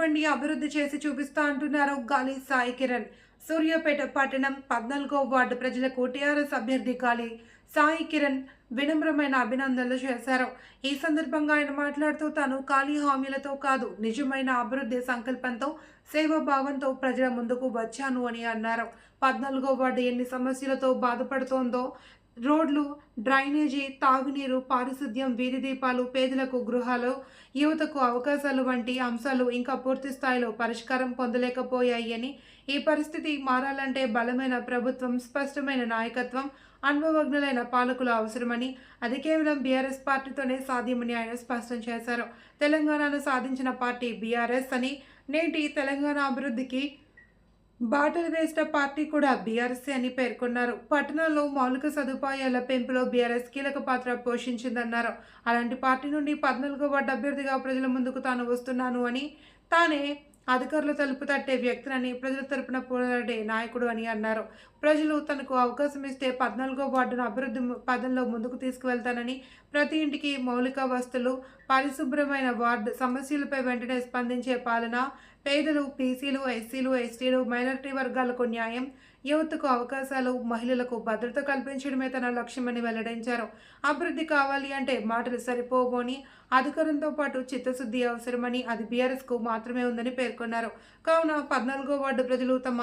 నిలవండి అభివృద్ధి చేసి చూపిస్తా అంటున్నారు గాలి సాయి కిరణ్. సూర్యాపేట పట్టణం 14వ వార్డు ప్రజలకు టీఆర్ఎస్ అభ్యర్థి గాలి సాయి కిరణ్ వినమ్రమైన అభినందనలు చేశారు. ఈ సందర్భంగా ఆయన మాట్లాడుతూ తాను ఖాళీ హామీలతో కాదు, నిజమైన అభివృద్ధి సంకల్పంతో సేవాభావంతో ప్రజల ముందుకు వచ్చాను అని అన్నారు. 14వ వార్డు ఎన్ని సమస్యలతో బాధపడుతోందో, రోడ్లు, డ్రైనేజీ, తాగునీరు, పారిశుద్ధ్యం, వీధి దీపాలు, పేదలకు గృహాలు, యువతకు అవకాశాలు వంటి అంశాలు ఇంకా పూర్తి స్థాయిలో పరిష్కారం పొందలేకపోయాయి అని, ఈ పరిస్థితి మారాలంటే బలమైన ప్రభుత్వం, స్పష్టమైన నాయకత్వం, అనుభవజ్ఞులైన పాలకులు అవసరమని, అది కేవలం బీఆర్ఎస్ పార్టీతోనే సాధ్యమని ఆయన స్పష్టం చేశారు. తెలంగాణను సాధించిన పార్టీ బీఆర్ఎస్ అని, నేటి తెలంగాణ అభివృద్ధికి బాటలు వేసిన పార్టీ కూడా బీఆర్ఎస్ అని పేర్కొన్నారు. పట్టణంలో మౌలిక సదుపాయాల పెంపులో బీఆర్ఎస్ కీలక పాత్ర పోషించిందన్నారు. అలాంటి పార్టీ నుండి 14వ వార్డు అభ్యర్థిగా ప్రజల ముందుకు తాను వస్తున్నాను అని, తానే అధికారుల తలుపు తట్టే వ్యక్తినని, ప్రజల తరపున పోరాడే నాయకుడు అని అన్నారు. ప్రజలు తనకు అవకాశం ఇస్తే 14వ వార్డును అభివృద్ధి పదంలో ముందుకు తీసుకువెళ్తానని, ప్రతి ఇంటికి మౌలిక వస్తువులు, పరిశుభ్రమైన వార్డు, సమస్యలపై వెంటనే స్పందించే పాలన, పేదలు, బీసీలు, ఎస్సీలు, ఎస్టీలు, మైనారిటీ వర్గాలకు న్యాయం, యువతకు అవకాశాలు, మహిళలకు భద్రత కల్పించడమే తన లక్ష్యమని వెల్లడించారు. అభివృద్ధి కావాలి అంటే మాటలు సరిపోవని, అధికారంతో పాటు చిత్తశుద్ధి అవసరమని, అది బీఆర్ఎస్కు మాత్రమే ఉందని పేర్కొన్నారు. కావున 14వ వార్డు ప్రజలు తమ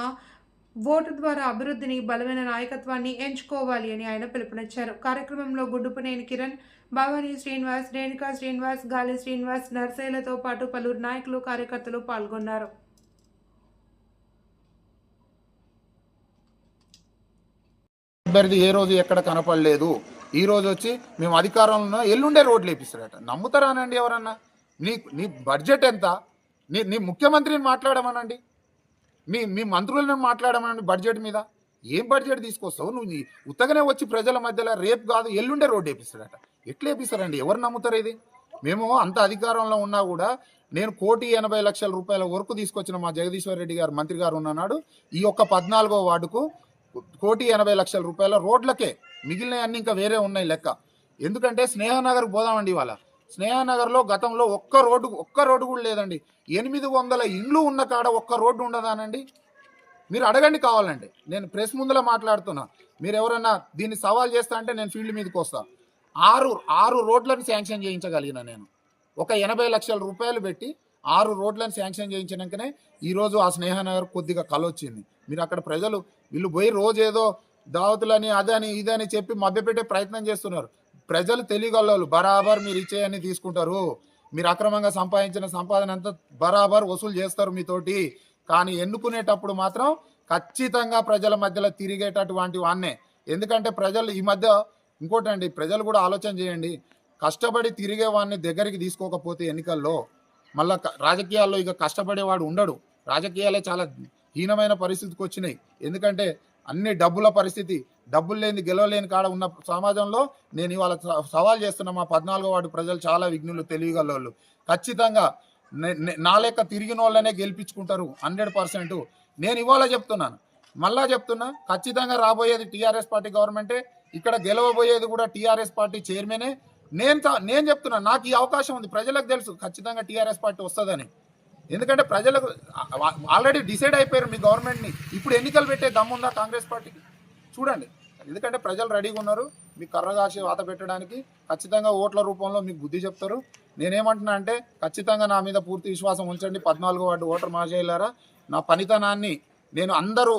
ఓటు ద్వారా అభివృద్ధిని, బలమైన నాయకత్వాన్ని ఎంచుకోవాలి అని ఆయన పిలుపునిచ్చారు. కార్యక్రమంలో గుండుపునేని కిరణ్, భవానీ శ్రీనివాస్, రేణుకా శ్రీనివాస్, గాలి శ్రీనివాస్, నర్సయ్యలతో పాటు పలువురు నాయకులు, కార్యకర్తలు పాల్గొన్నారు. అభ్యర్థి ఏ రోజు ఎక్కడ కనపడలేదు, ఈ రోజు వచ్చి మేము అధికారంలో ఎల్లుండే రోడ్లు వేపిస్తారట. నమ్ముతారానండి ఎవరన్నా? నీ బడ్జెట్ ఎంత? నీ ముఖ్యమంత్రిని మాట్లాడమనండి, మీ మంత్రులను మాట్లాడమనండి బడ్జెట్ మీద. ఏం బడ్జెట్ తీసుకొస్తావు నువ్వు? ఉత్తగానే వచ్చి ప్రజల మధ్యలో రేపు కాదు ఎల్లుండే రోడ్డు వేపిస్తాడట. ఎట్లా వేపిస్తారండి? ఎవరు నమ్ముతారు ఇది? మేము అంత అధికారంలో ఉన్నా కూడా నేను 1,80,00,000 రూపాయల వరకు తీసుకొచ్చిన మా జగదీశ్వర్ రెడ్డి గారు మంత్రి గారు ఉన్నాడు. ఈ యొక్క 14వ వార్డుకు 1,80,00,000 రూపాయల రోడ్లకే, మిగిలిన అన్ని ఇంకా వేరే ఉన్నాయి లెక్క. ఎందుకంటే స్నేహనగర్కి పోదామండి. ఇవాళ స్నేహనగర్లో గతంలో ఒక్క రోడ్డు కూడా లేదండి. 800 ఇండ్లు ఉన్న కాడ ఒక్క రోడ్డు ఉండదానండి? మీరు అడగండి కావాలంటే. నేను ప్రెస్ ముందులో మాట్లాడుతున్నా. మీరు ఎవరన్నా దీన్ని సవాల్ చేస్తా అంటే నేను ఫీల్డ్ మీదకి వస్తా. 6 రోడ్లను శాంక్షన్ చేయించగలిగిన నేను. ఒక 80,00,000 రూపాయలు పెట్టి 6 రోడ్లను శాంక్షన్ చేయించినాకనే ఈరోజు ఆ స్నేహనగర్ కొద్దిగా కలొచ్చింది. మీరు అక్కడ ప్రజలు వీళ్ళు పోయి రోజు ఏదో దావతులని అదని ఇదని చెప్పి మభ్యపెట్టే ప్రయత్నం చేస్తున్నారు. ప్రజలు తెలియగలవాళ్ళు, బరాబర్ మీరు ఇచ్చేయని తీసుకుంటారు. మీరు అక్రమంగా సంపాదించిన సంపాదన అంతా బరాబర్ వసూలు చేస్తారు మీతోటి. కానీ ఎన్నుకునేటప్పుడు మాత్రం ఖచ్చితంగా ప్రజల మధ్యలో తిరిగేటటువంటి వాన్నే. ఎందుకంటే ప్రజలు ఈ మధ్య ఇంకోటండి, ప్రజలు కూడా ఆలోచన చేయండి. కష్టపడి తిరిగే వాడిని దగ్గరికి తీసుకోకపోతే ఎన్నికల్లో మళ్ళా రాజకీయాల్లో ఇక కష్టపడేవాడు ఉండడు. రాజకీయాలే చాలా హీనమైన పరిస్థితికి వచ్చినాయి. ఎందుకంటే అన్ని డబ్బుల పరిస్థితి, డబ్బులు లేని గెలవలేని కాడ ఉన్న సమాజంలో నేను ఇవాళ సవాల్ చేస్తున్నా. మా 14వ వార్డు ప్రజలు చాలా విఘ్నులు, తెలియగలవాళ్ళు. ఖచ్చితంగా నా లెక్క తిరిగిన వాళ్ళనే గెలిపించుకుంటారు 100%. నేను ఇవాళ చెప్తున్నాను, మళ్ళా చెప్తున్నా, ఖచ్చితంగా రాబోయేది టీఆర్ఎస్ పార్టీ గవర్నమెంటే. ఇక్కడ గెలవబోయేది కూడా టీఆర్ఎస్ పార్టీ చైర్మనే. నేను చెప్తున్నా, నాకు ఈ అవకాశం ఉంది. ప్రజలకు తెలుసు ఖచ్చితంగా టీఆర్ఎస్ పార్టీ వస్తుందని. ఎందుకంటే ప్రజలకు ఆల్రెడీ డిసైడ్ అయిపోయారు మీ గవర్నమెంట్ని. ఇప్పుడు ఎన్నికలు పెట్టే దమ్ముందా కాంగ్రెస్ పార్టీకి? చూడండి. ఎందుకంటే ప్రజలు రెడీగా ఉన్నారు మీకు కర్రగాసి వాత పెట్టడానికి. ఖచ్చితంగా ఓట్ల రూపంలో మీకు బుద్ధి చెప్తారు. నేనేమంటున్నా అంటే ఖచ్చితంగా నా మీద పూర్తి విశ్వాసం ఉంచండి. 14వ వార్డు ఓటర్ మహాశయులారా, నా పనితనాన్ని నేను అందరూ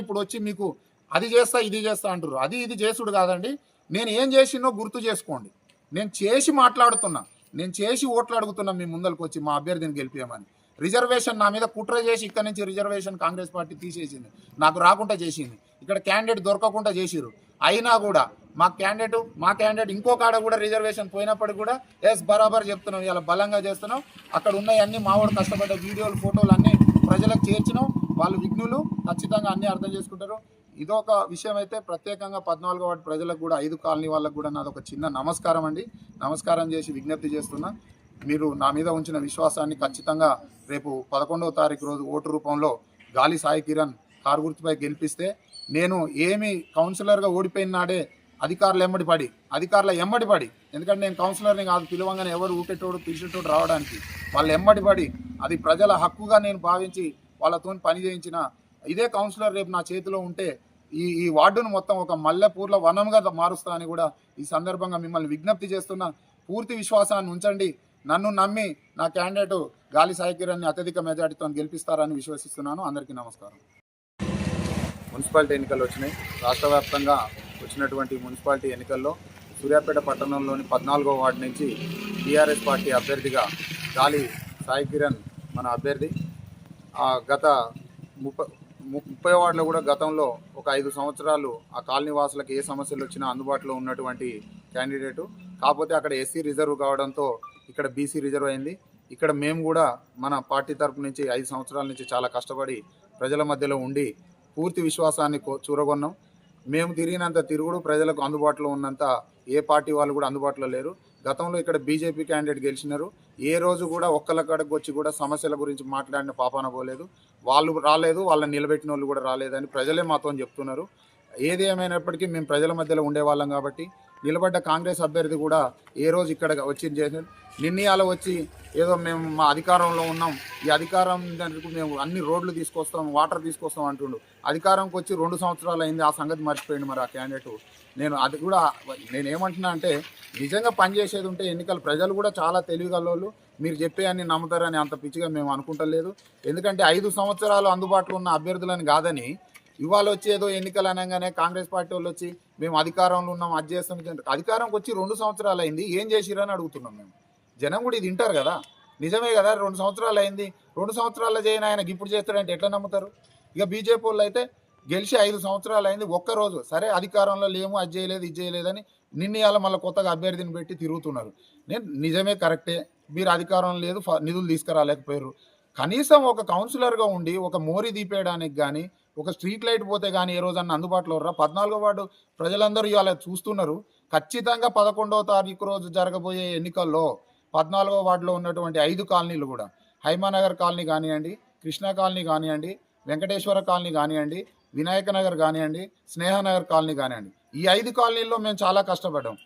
ఇప్పుడు వచ్చి మీకు అది చేస్తా ఇది చేస్తా అంటారు. అది ఇది చేసుడు కాదండి. నేను ఏం చేసినో గుర్తు చేసుకోండి. నేను చేసి మాట్లాడుతున్నా, నేను చేసి ఓట్లు అడుగుతున్నా మీ ముందరికి వచ్చి మా అభ్యర్థిని గెలిపామని. రిజర్వేషన్ నా మీద కుట్ర చేసి ఇక్కడ నుంచి రిజర్వేషన్ కాంగ్రెస్ పార్టీ తీసేసింది, నాకు రాకుండా చేసింది. ఇక్కడ క్యాండిడేట్ దొరకకుండా చేసిరు. అయినా కూడా మా క్యాండిడేట్ ఇంకో కాడ కూడా రిజర్వేషన్ పోయినప్పటికీ కూడా ఎస్ బరాబర్ చెప్తున్నాం, ఇలా బలంగా చేస్తున్నాం. అక్కడ ఉన్నాయన్నీ మావాడు కష్టపడ్డ వీడియోలు, ఫోటోలు అన్నీ ప్రజలకు చేర్చినాం. వాళ్ళు విఘ్నులు, ఖచ్చితంగా అన్నీ అర్థం చేసుకుంటారు. ఇదొక విషయం. అయితే ప్రత్యేకంగా 14వ వార్డు ప్రజలకు కూడా 5 కాలనీ వాళ్ళకు కూడా నాదొక చిన్న నమస్కారం అండి. నమస్కారం చేసి విజ్ఞప్తి చేస్తున్నా, మీరు నా మీద ఉంచిన విశ్వాసాన్ని ఖచ్చితంగా రేపు 11వ తారీఖు రోజు ఓటు రూపంలో గాలి సాయి కిరణ్ కారు గుర్తుపై గెలిపిస్తే, నేను ఏమి కౌన్సిలర్గా ఓడిపోయిన నాడే అధికారుల ఎమ్మడి పడి, ఎందుకంటే నేను కౌన్సిలర్ని కాదు, పిలవంగానే ఎవరు ఊకేటోడు పిలిచేటోడు రావడానికి, వాళ్ళు ఎమ్మడి పడి అది ప్రజల హక్కుగా నేను భావించి వాళ్ళతో పని చేయించిన ఇదే కౌన్సిలర్ రేపు నా చేతిలో ఉంటే ఈ వార్డును మొత్తం ఒక మల్లెపూర్ల వనంగా మారుస్తా అని కూడా ఈ సందర్భంగా మిమ్మల్ని విజ్ఞప్తి చేస్తున్నా. పూర్తి విశ్వాసాన్ని ఉంచండి. నన్ను నమ్మి నా క్యాండిడేట్ గాలి సాయి కిరణ్ని అత్యధిక మెజార్టీతో గెలిపిస్తారని విశ్వసిస్తున్నాను. అందరికీ నమస్కారం. మున్సిపాలిటీ ఎన్నికలు వచ్చినాయి. రాష్ట్ర వ్యాప్తంగా వచ్చినటువంటి మున్సిపాలిటీ ఎన్నికల్లో సూర్యాపేట పట్టణంలోని 14వ వార్డు నుంచి టీఆర్ఎస్ పార్టీ అభ్యర్థిగా గాలి సాయి కిరణ్ మన అభ్యర్థి. గత 30 వార్డులో కూడా గతంలో ఒక 5 సంవత్సరాలు ఆ కాలనీ వాసులకు ఏ సమస్యలు వచ్చినా అందుబాటులో ఉన్నటువంటి క్యాండిడేటు. కాకపోతే అక్కడ ఎస్సీ రిజర్వ్ కావడంతో ఇక్కడ బీసీ రిజర్వ్ అయింది. ఇక్కడ మేము కూడా మన పార్టీ తరపు నుంచి 5 సంవత్సరాల నుంచి చాలా కష్టపడి ప్రజల మధ్యలో ఉండి పూర్తి విశ్వాసాన్ని చూరగొన్నాం. మేము తిరిగినంత తిరుగుడు ప్రజలకు అందుబాటులో ఉన్నంత ఏ పార్టీ వాళ్ళు కూడా అందుబాటులో లేరు. గతంలో ఇక్కడ బీజేపీ క్యాండిడేట్ గెలిచినారు. ఏ రోజు కూడా ఒక్కళ్ళ కాడకు వచ్చి కూడా సమస్యల గురించి మాట్లాడిన పాపాన పోలేదు. వాళ్ళు రాలేదు, వాళ్ళని నిలబెట్టిన వాళ్ళు కూడా రాలేదని ప్రజలే మాతో చెప్తున్నారు. ఏది ఏమైనప్పటికీ మేము ప్రజల మధ్యలో ఉండేవాళ్ళం కాబట్టి నిలబడ్డ కాంగ్రెస్ అభ్యర్థి కూడా ఏ రోజు ఇక్కడ వచ్చి చేసిన నిర్ణయాలు వచ్చి ఏదో మేము మా అధికారంలో ఉన్నాం, ఈ అధికారం దానికి మేము అన్ని రోడ్లు తీసుకొస్తాం, వాటర్ తీసుకొస్తాం అంటుండు. అధికారంకి వచ్చి 2 సంవత్సరాలు అయింది, ఆ సంగతి మర్చిపోయింది మరి ఆ క్యాండిడేట్. నేనేమంటున్నా అంటే నిజంగా పనిచేసేది ఉంటే ఎన్నికలు ప్రజలు కూడా చాలా తెలివిగలవాళ్ళు, మీరు చెప్పే అన్ని నమ్ముతారని అంత పిచ్చిగా మేము అనుకుంటలేదు. ఎందుకంటే 5 సంవత్సరాలు అందుబాటులో ఉన్న అభ్యర్థులని కాదని ఇవాళ వచ్చి ఏదో ఎన్నికలు అనగానే కాంగ్రెస్ పార్టీ వాళ్ళు వచ్చి మేము అధికారంలో ఉన్నాం, అది చేస్తాం. అధికారంకి వచ్చి 2 సంవత్సరాలు అయింది, ఏం చేసిరని అడుగుతున్నాం మేము. జనం కూడా ఇది వింటారు కదా, నిజమే కదా, 2 సంవత్సరాలు అయింది, 2 సంవత్సరాల్లో చేయని ఆయనకి ఇప్పుడు చేస్తాడంటే ఎట్లా నమ్ముతారు? ఇక బీజేపీ వాళ్ళు అయితే గెలిచి 5 సంవత్సరాలు అయింది, ఒక్కరోజు సరే అధికారంలో లేము, అది చేయలేదు ఇది చేయలేదని నిర్ణయాలు మళ్ళీ కొత్తగా అభ్యర్థిని పెట్టి తిరుగుతున్నారు. నేను నిజమే కరెక్టే, మీరు అధికారం లేదు, నిధులు తీసుకురాలేకపోయారు. కనీసం ఒక కౌన్సిలర్గా ఉండి ఒక మోరీ దీపేయడానికి కానీ, ఒక స్ట్రీట్ లైట్ పోతే కానీ ఏ రోజన్నా అందుబాటులో రా. 14వ వార్డు ప్రజలందరూ ఇవాళ చూస్తున్నారు. ఖచ్చితంగా 11వ తారీఖు రోజు జరగబోయే ఎన్నికల్లో 14వ వార్డులో ఉన్నటువంటి 5 కాలనీలు కూడా, హైమానగర్ కాలనీ కానివ్వండి, కృష్ణా కాలనీ కానివ్వండి, వెంకటేశ్వర కాలనీ కానివ్వండి, వినాయక నగర్ కానివ్వండి, స్నేహనగర్ కాలనీ కానివ్వండి, ఈ 5 కాలనీల్లో మేము చాలా కష్టపడ్డాం.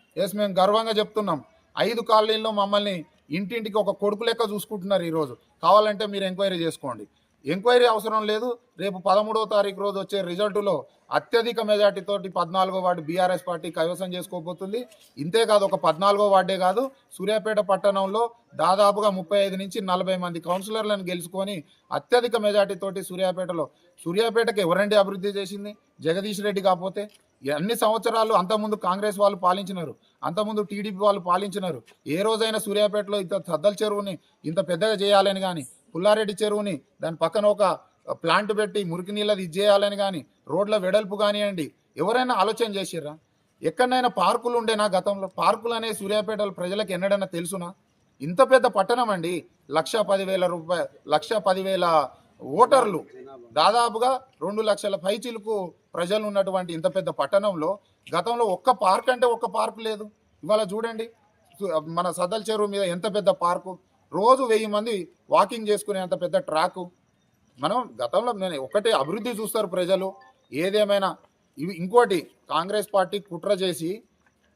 మేము గర్వంగా చెప్తున్నాం, 5 కాలనీల్లో మమ్మల్ని ఇంటింటికి ఒక కొడుకు లెక్క చూసుకుంటున్నారు. ఈరోజు కావాలంటే మీరు ఎంక్వైరీ చేసుకోండి. ఎంక్వైరీ అవసరం లేదు. రేపు 13వ తారీఖు రోజు వచ్చే రిజల్టులో అత్యధిక మెజార్టీతోటి 14వ వార్డు బీఆర్ఎస్ పార్టీ కైవసం చేసుకోబోతుంది. ఇంతేకాదు, ఒక 14వ వార్డే కాదు, సూర్యాపేట పట్టణంలో దాదాపుగా 35 నుంచి 40 మంది కౌన్సిలర్లను గెలుచుకొని అత్యధిక మెజార్టీతోటి సూర్యాపేటకి ఎవరండి అభివృద్ధి చేసింది? జగదీష్ రెడ్డి. కాకపోతే అన్ని సంవత్సరాలు అంతకుముందు కాంగ్రెస్ వాళ్ళు పాలించినారు, అంతకుముందు టీడీపీ వాళ్ళు పాలించినారు. ఏ రోజైనా సూర్యాపేటలో ఇంత సద్దల చెరువుని ఇంత పెద్దగా చేయాలని కానీ, పుల్లారెడ్డి చెరువుని దాని పక్కన ఒక ప్లాంట్ పెట్టి మురికి నీళ్ళది ఇది చేయాలని కానీ, రోడ్ల వెడల్పు కానివ్వండి, ఎవరైనా ఆలోచన చేసిర్రా? ఎక్కడైనా పార్కులు ఉండేనా? గతంలో పార్కులు అనే సూర్యాపేటలో ప్రజలకు ఎన్నడైనా తెలుసునా? ఇంత పెద్ద పట్టణం అండి, 1,10,000 ఓటర్లు, దాదాపుగా 2 లక్షల పైచిలకు ప్రజలు ఉన్నటువంటి ఇంత పెద్ద పట్టణంలో గతంలో ఒక్క పార్క్ అంటే ఒక్క పార్కు లేదు. ఇవాళ చూడండి, మన సద్దల చెరువు మీద ఎంత పెద్ద పార్కు, రోజు 1000 మంది వాకింగ్ చేసుకునే అంత పెద్ద ట్రాకు. మనం గతంలో ఒకటే అభివృద్ధి చూస్తారు ప్రజలు. ఏదేమైనా ఇంకోటి, కాంగ్రెస్ పార్టీ కుట్ర చేసి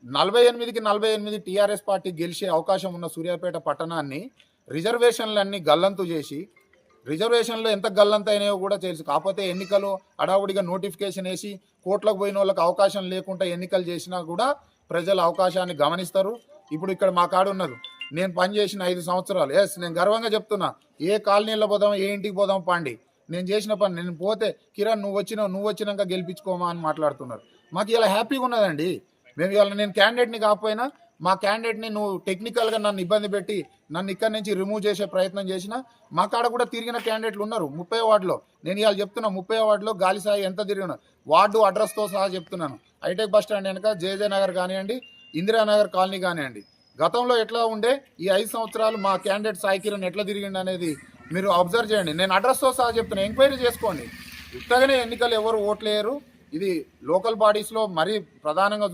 48కి 48 టీఆర్ఎస్ పార్టీ గెలిచే అవకాశం ఉన్న సూర్యాపేట పట్టణాన్ని రిజర్వేషన్లన్నీ గల్లంతు చేసి, రిజర్వేషన్లు ఎంత గల్లంత అయినాయో కూడా తెలుసు. కాకపోతే ఎన్నికలు హడావుడిగా నోటిఫికేషన్ వేసి కోట్లకు పోయిన వాళ్ళకి అవకాశం లేకుండా ఎన్నికలు చేసినా కూడా ప్రజల అవకాశాన్ని గమనిస్తారు. ఇప్పుడు ఇక్కడ మా కాడ ఉన్నది, నేను పనిచేసిన 5 సంవత్సరాలు. నేను గర్వంగా చెప్తున్నా, ఏ కాలనీలో పోదాం, ఏ ఇంటికి పోదాం పండి, నేను చేసిన పని. నేను పోతే కిరణ్ నువ్వు వచ్చినాక గెలిపించుకోమా అని మాట్లాడుతున్నారు. మాకు ఇలా హ్యాపీగా ఉన్నదండి. మేము ఇవాళ నేను క్యాండిడేట్ని కాకపోయినా మా క్యాండిడేట్ని నువ్వు టెక్నికల్గా నన్ను ఇబ్బంది పెట్టి నన్ను ఇక్కడి నుంచి రిమూవ్ చేసే ప్రయత్నం చేసినా మా కాడ కూడా తిరిగిన క్యాండిడేట్లు ఉన్నారు. 30వ వార్డులో నేను ఇవాళ చెప్తున్నా, 30వ వార్డులో గాలి సాయి ఎంత తిరిగిన వార్డు అడ్రస్తో సహా చెప్తున్నాను. హైటెక్ బస్ స్టాండ్ వెనక జేజే నగర్ కానివ్వండి, ఇందిరానగర్ కాలనీ కానివ్వండి, గతంలో ఎట్లా ఉండే ఈ 5 సంవత్సరాలు మా క్యాండిడేట్ సాయి కిరణ్ ఎట్లా తిరిగిండి అనేది మీరు అబ్జర్వ్ చేయండి. నేను అడ్రస్తో సహా చెప్తున్నా, ఎంక్వైరీ చేసుకోండి. ఉత్తగానే ఎన్నికలు ఎవరు ఓట్లేయరు. ఇది లోకల్ బాడీస్లో మరీ ప్రధానంగా